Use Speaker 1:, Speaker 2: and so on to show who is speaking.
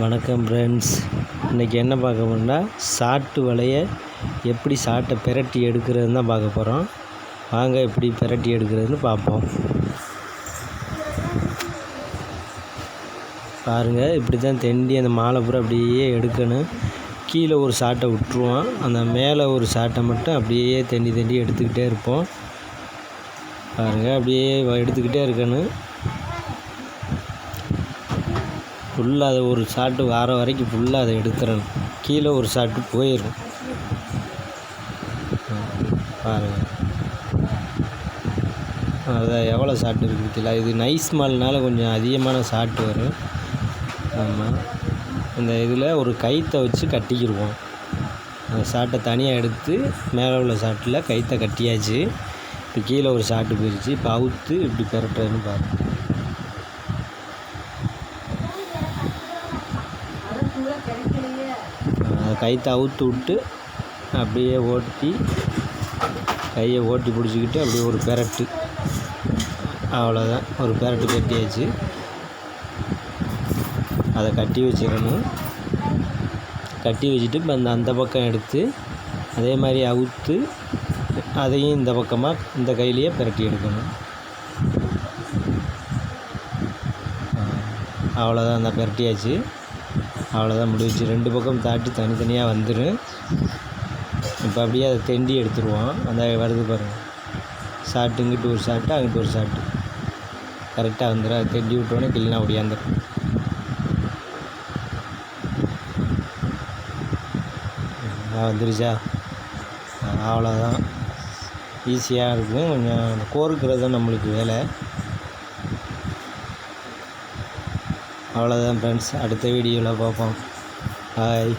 Speaker 1: வணக்கம் ஃப்ரெண்ட்ஸ். இன்றைக்கி என்ன பார்க்க போகிறோம்னா சாட்டு வலையை எப்படி சாட்டை பிரட்டி எடுக்கிறதுன்னு தான் பார்க்க போகிறோம். வாங்க எப்படி பிரட்டி எடுக்கிறதுன்னு பார்ப்போம். பாருங்கள், இப்படி தான் தெண்டி அந்த மாலை பூரா அப்படியே எடுக்கணும். கீழே ஒரு சாட்டை விட்டுருவோம், அந்த மேலே ஒரு சாட்டை மட்டும் அப்படியே தெண்டி எடுத்துக்கிட்டே இருப்போம். பாருங்கள், அப்படியே எடுத்துக்கிட்டே இருக்கணும். ஃபுல்லாக அதை ஒரு சாட்டு வார வரைக்கும் ஃபுல்லாக அதை எடுத்துடணும். கீழே ஒரு சாட்டு போயிடும். பாருங்கள், அதான் எவ்வளோ சாட்டு இருக்குதுல. இது நைஸ் மால்னால கொஞ்சம் அதிகமான சாட்டு வரும். ஆமாம், இந்த இதில் ஒரு கயிற்றை வச்சு கட்டிக்கிடுவோம். அந்த சாட்டை தனியாக எடுத்து மேலே உள்ள சாட்டில் கயிற்றை கட்டியாச்சு. இப்போ கீழே ஒரு சாட்டு போயிடுச்சு. இப்போ அவுத்து இப்படி பெரட்டுறதுன்னு பாருங்கள். கயிற்றை அவுத்து விட்டு அப்படியே ஓட்டி கையை ஓட்டி பிடிச்சிக்கிட்டு அப்படியே ஒரு பெரட்டு. அவ்வளோதான், ஒரு பெரட்டு கட்டியாச்சு. அதை கட்டி வச்சிடணும். கட்டி வச்சுட்டு இப்போ அந்த பக்கம் எடுத்து அதே மாதிரி அவுத்து அதையும் இந்த பக்கமாக இந்த கையிலையே பெரட்டி எடுக்கணும். அவ்வளோதான், அந்த பெரட்டியாச்சு. அவ்வளோதான், முடிச்சு. ரெண்டு பக்கம் தாட்டி தனித்தனியாக வந்துடும். இப்போ அப்படியே அதை தெண்டி எடுத்துருவோம். அந்த வருது பாருங்கள், சாட்டு இங்கிட்டு ஒரு சாட்டு அங்கிட்டு ஒரு சாட்டு கரெக்டாக வந்துடும். அதை தெண்டி விட்டோன்னே கிள்ளினா ஒடியாந்துடும். வந்துருச்சா? அவ்வளோதான், ஈஸியாக இருக்கும். கொஞ்சம் கோர்க்கிறது தான் நம்மளுக்கு வேலை. அவ்வளோதான் ஃப்ரெண்ட்ஸ், அடுத்த வீடியோவில் பார்ப்போம். பாய்.